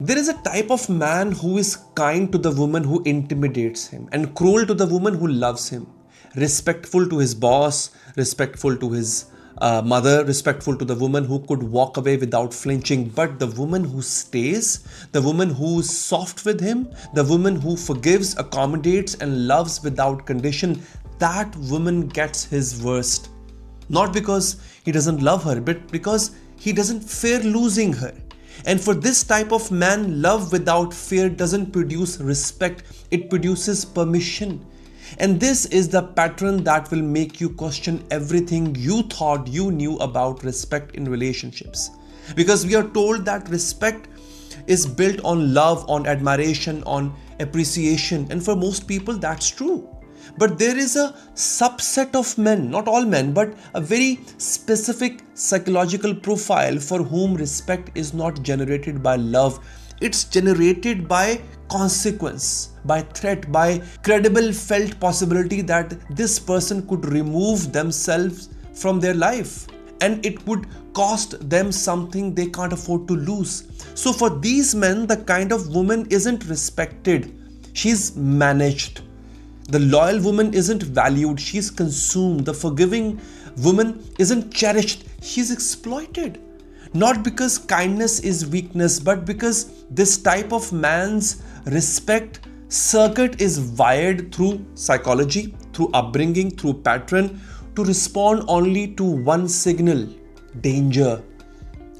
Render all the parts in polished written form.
There is a type of man who is kind to the woman who intimidates him and cruel to the woman who loves him, respectful to his boss, respectful to his mother, respectful to the woman who could walk away without flinching. But the woman who stays, the woman who's soft with him, the woman who forgives, accommodates, and loves without condition, that woman gets his worst. Not because he doesn't love her, but because he doesn't fear losing her. And for this type of man, love without fear doesn't produce respect, it produces permission. And this is the pattern that will make you question everything you thought you knew about respect in relationships. Because we are told that respect is built on love, on admiration, on appreciation. And for most people, that's true. But there is a subset of men, not all men, but a very specific psychological profile for whom respect is not generated by love. It's generated by consequence, by threat, by credible felt possibility that this person could remove themselves from their life and it would cost them something they can't afford to lose. So for these men, the kind of woman isn't respected, she's managed. The loyal woman isn't valued, she's consumed. The forgiving woman isn't cherished, she's exploited. Not because kindness is weakness, but because this type of man's respect circuit is wired through psychology, through upbringing, through pattern, to respond only to one signal: danger.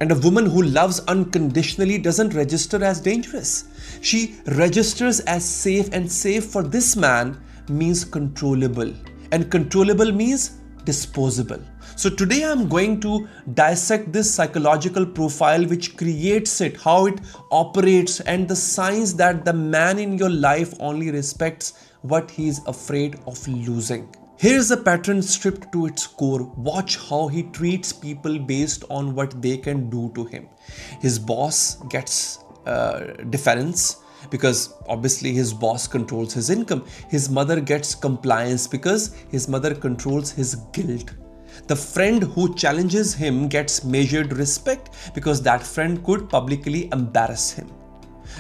And a woman who loves unconditionally doesn't register as dangerous. She registers as safe, and safe for this man means controllable, and controllable means disposable. So today I'm going to dissect this psychological profile which creates it, how it operates, and the signs that the man in your life only respects what he is afraid of losing. Here's a pattern stripped to its core. Watch how he treats people based on what they can do to him. His boss gets deference, because obviously his boss controls his income. His mother gets compliance because his mother controls his guilt. The friend who challenges him gets measured respect because that friend could publicly embarrass him.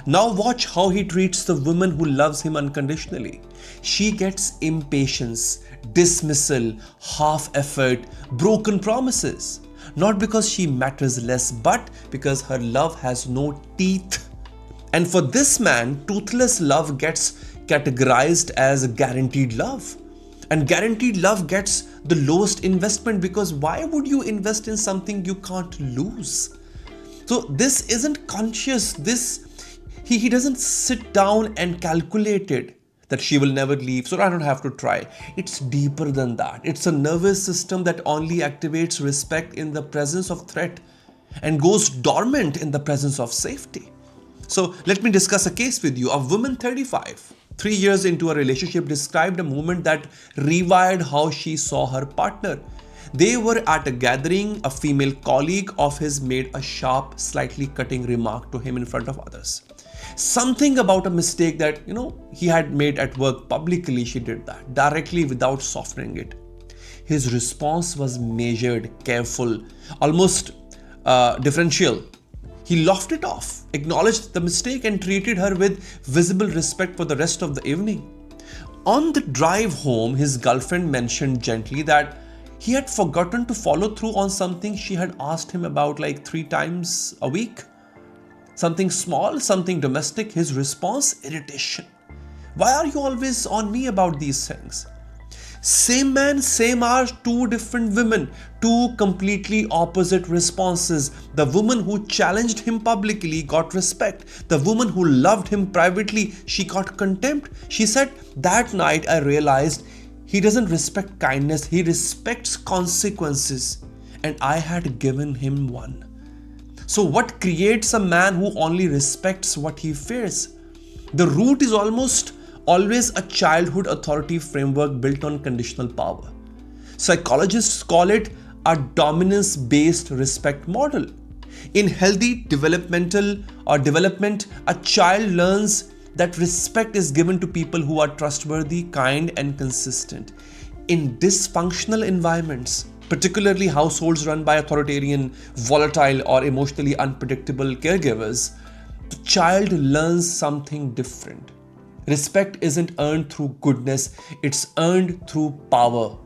Now watch how he treats the woman who loves him unconditionally. She gets impatience, dismissal, half effort, broken promises. Not because she matters less, but because her love has no teeth. And for this man, toothless love gets categorized as guaranteed love. And guaranteed love gets the lowest investment, because why would you invest in something you can't lose? So this isn't conscious. He doesn't sit down and calculate it that she will never leave, so I don't have to try. It's deeper than that. It's a nervous system that only activates respect in the presence of threat and goes dormant in the presence of safety. So let me discuss a case with you. A woman 35, 3 years into a relationship, described a moment that rewired how she saw her partner. They were at a gathering. A female colleague of his made a sharp, slightly cutting remark to him in front of others. Something about a mistake that, he had made at work. Publicly, she did that, directly, without softening it. His response was measured, careful, almost differential. He laughed it off, acknowledged the mistake, and treated her with visible respect for the rest of the evening. On the drive home, his girlfriend mentioned gently that he had forgotten to follow through on something she had asked him about like 3 times a week. Something small, something domestic. His response: irritation. Why are you always on me about these things? Same man, same hour, 2 different women, 2 completely opposite responses. The woman who challenged him publicly got respect. The woman who loved him privately, she got contempt. She said, that night I realized he doesn't respect kindness, he respects consequences. And I had given him one. So what creates a man who only respects what he fears? The root is almost always a childhood authority framework built on conditional power. Psychologists call it a dominance-based respect model. In healthy development, a child learns that respect is given to people who are trustworthy, kind, and consistent. In dysfunctional environments, particularly households run by authoritarian, volatile, or emotionally unpredictable caregivers, the child learns something different. Respect isn't earned through goodness, it's earned through power.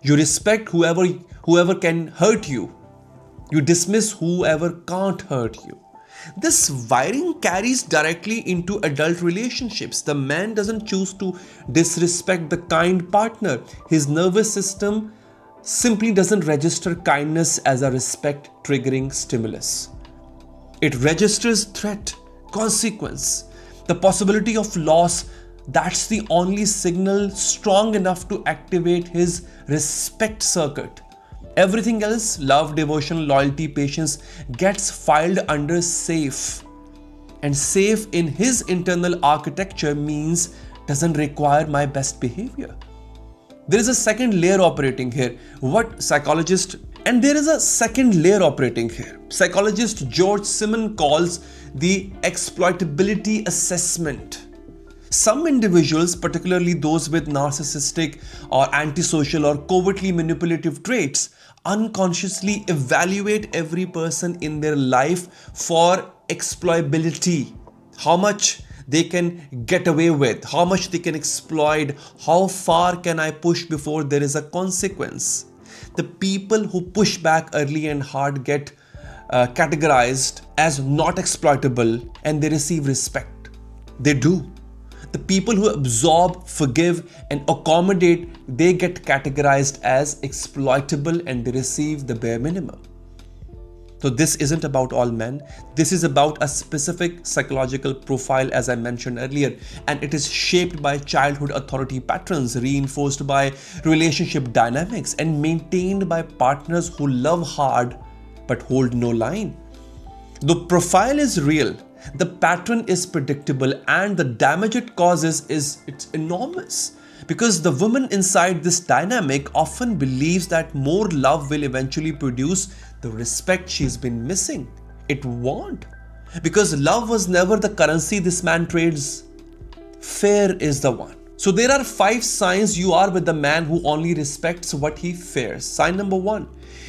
You respect whoever can hurt you. You dismiss whoever can't hurt you. This wiring carries directly into adult relationships. The man doesn't choose to disrespect the kind partner. His nervous system simply doesn't register kindness as a respect triggering stimulus. It registers threat, consequence, the possibility of loss. That's the only signal strong enough to activate his respect circuit. Everything else, love, devotion, loyalty, patience, gets filed under safe. And safe in his internal architecture means doesn't require my best behavior. There is a second layer operating here. There is a second layer operating here. Psychologist George Simmons calls the exploitability assessment. Some individuals, particularly those with narcissistic or antisocial or covertly manipulative traits, unconsciously evaluate every person in their life for exploitability. How much they can get away with, how much they can exploit, how far can I push before there is a consequence. The people who push back early and hard get categorized as not exploitable and they receive respect. They do. The people who absorb, forgive, and accommodate, they get categorized as exploitable and they receive the bare minimum. So this isn't about all men. This is about a specific psychological profile, as I mentioned earlier, and it is shaped by childhood authority patterns, reinforced by relationship dynamics, and maintained by partners who love hard but hold no line. The profile is real, the pattern is predictable, and the damage it causes it's enormous. Because the woman inside this dynamic often believes that more love will eventually produce the respect she's been missing. It won't. Because love was never the currency this man trades. Fear is the one. So there are 5 signs you are with the man who only respects what he fears. Sign number 1.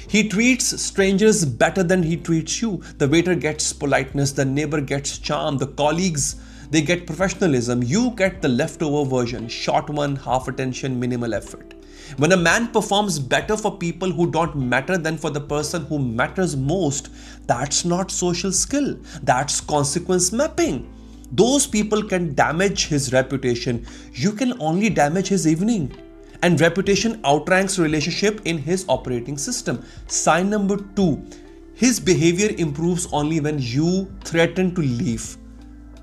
He treats strangers better than he treats you. The waiter gets politeness, the neighbor gets charm, the colleagues, they get professionalism. You get the leftover version, short one, half attention, minimal effort. When a man performs better for people who don't matter than for the person who matters most, that's not social skill, that's consequence mapping. Those people can damage his reputation. You can only damage his evening. And reputation outranks relationship in his operating system. Sign number 2. His behavior improves only when you threaten to leave.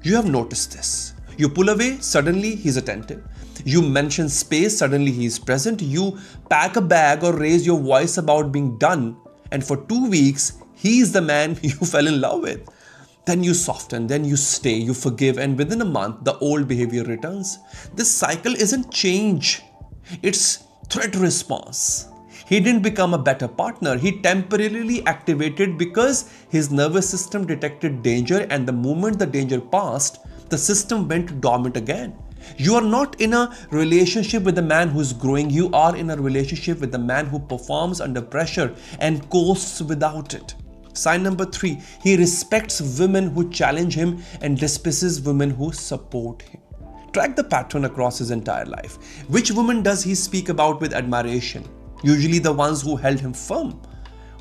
You have noticed this. You pull away, suddenly he's attentive. You mention space, suddenly he is present. You pack a bag or raise your voice about being done, and for 2 weeks, he is the man you fell in love with. Then you soften, then you stay, you forgive, and within a month, the old behavior returns. This cycle isn't change, it's threat response. He didn't become a better partner. He temporarily activated because his nervous system detected danger, and the moment the danger passed, the system went dormant again. You are not in a relationship with a man who is growing. You are in a relationship with a man who performs under pressure and coasts without it. Sign number 3. He respects women who challenge him and despises women who support him. Track the pattern across his entire life. Which woman does he speak about with admiration? Usually the ones who held him firm,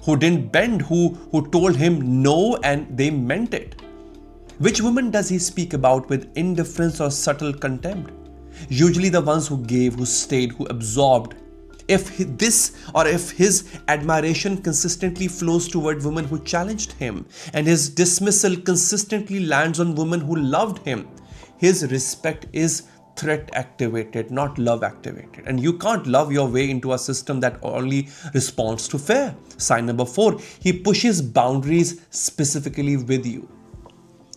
who didn't bend, who told him no and they meant it. Which woman does he speak about with indifference or subtle contempt? Usually the ones who gave, who stayed, who absorbed. If his admiration consistently flows toward women who challenged him, and his dismissal consistently lands on women who loved him, his respect is threat activated, not love activated. And you can't love your way into a system that only responds to fear. Sign number 4, he pushes boundaries specifically with you.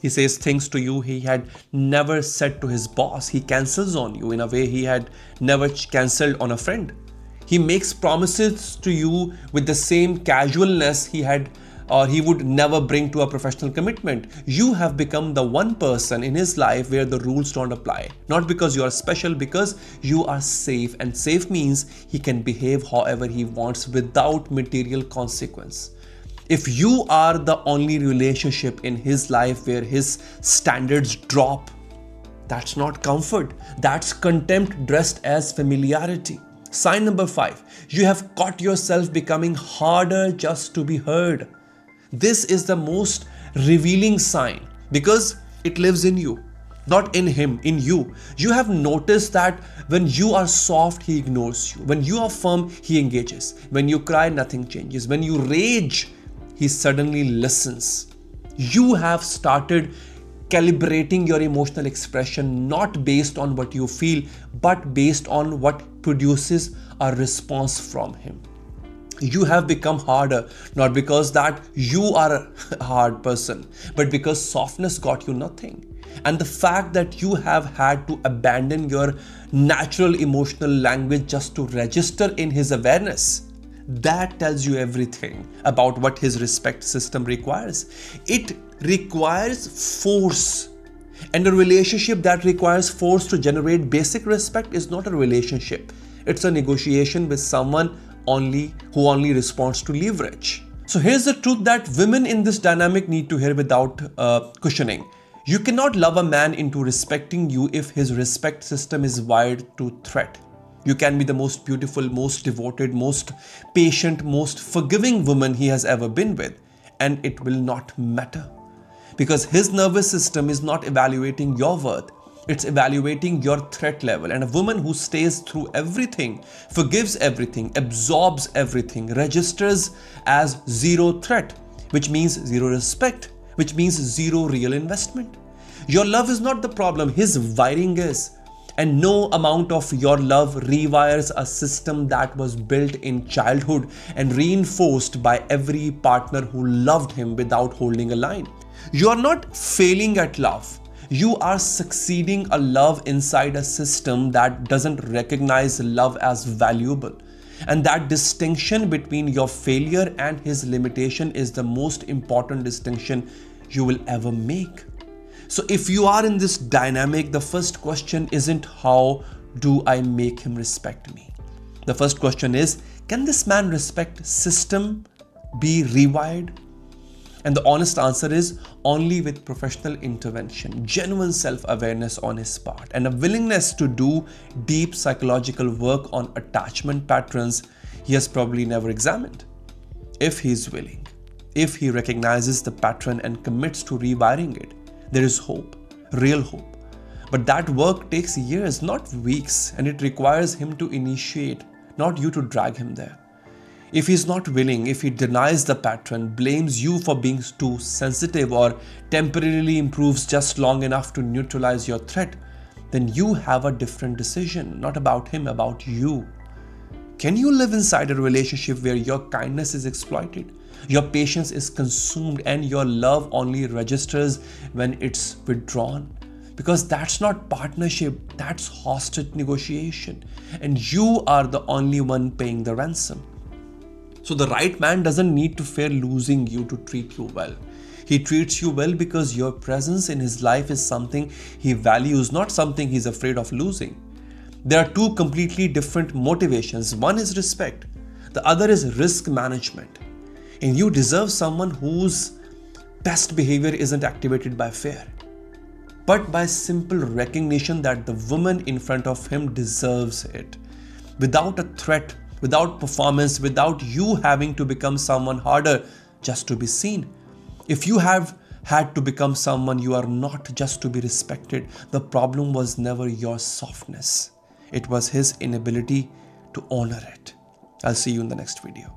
He says things to you he had never said to his boss. He cancels on you in a way he had never cancelled on a friend. He makes promises to you with the same casualness he would never bring to a professional commitment. You have become the one person in his life where the rules don't apply. Not because you are special, because you are safe. And safe means he can behave however he wants without material consequence. If you are the only relationship in his life where his standards drop, that's not comfort. That's contempt dressed as familiarity. Sign number 5. You have caught yourself becoming harder just to be heard. This is the most revealing sign because it lives in you, not in him, in you. You have noticed that when you are soft, he ignores you. When you are firm, he engages. When you cry, nothing changes. When you rage, he suddenly listens. You have started calibrating your emotional expression not based on what you feel, but based on what produces a response from him. You have become harder, not because that you are a hard person, but because softness got you nothing. And the fact that you have had to abandon your natural emotional language just to register in his awareness, that tells you everything about what his respect system requires. It requires force. And a relationship that requires force to generate basic respect is not a relationship. It's a negotiation with someone who only responds to leverage. So here's the truth that women in this dynamic need to hear without cushioning. You cannot love a man into respecting you if his respect system is wired to threat. You can be the most beautiful, most devoted, most patient, most forgiving woman he has ever been with, and it will not matter. Because his nervous system is not evaluating your worth, it's evaluating your threat level. And a woman who stays through everything, forgives everything, absorbs everything, registers as zero threat, which means zero respect, which means zero real investment. Your love is not the problem, his wiring is. And no amount of your love rewires a system that was built in childhood and reinforced by every partner who loved him without holding a line. You are not failing at love. You are succeeding a love inside a system that doesn't recognize love as valuable. And that distinction between your failure and his limitation is the most important distinction you will ever make. So if you are in this dynamic, the first question isn't how do I make him respect me? The first question is, can this man respect system be rewired? And the honest answer is only with professional intervention, genuine self-awareness on his part, and a willingness to do deep psychological work on attachment patterns he has probably never examined. If he is willing, if he recognizes the pattern and commits to rewiring it, there is hope, real hope. But that work takes years, not weeks, and it requires him to initiate, not you to drag him there. If he's not willing, if he denies the pattern, blames you for being too sensitive, or temporarily improves just long enough to neutralize your threat, then you have a different decision, not about him, about you. Can you live inside a relationship where your kindness is exploited, your patience is consumed, and your love only registers when it's withdrawn? Because that's not partnership, that's hostage negotiation, and you are the only one paying the ransom. So the right man doesn't need to fear losing you to treat you well. He treats you well because your presence in his life is something he values, not something he's afraid of losing. There are two completely different motivations. One is respect, the other is risk management. And you deserve someone whose best behavior isn't activated by fear, but by simple recognition that the woman in front of him deserves it. Without a threat, without performance, without you having to become someone harder just to be seen. If you have had to become someone you are not just to be respected, the problem was never your softness. It was his inability to honor it. I'll see you in the next video.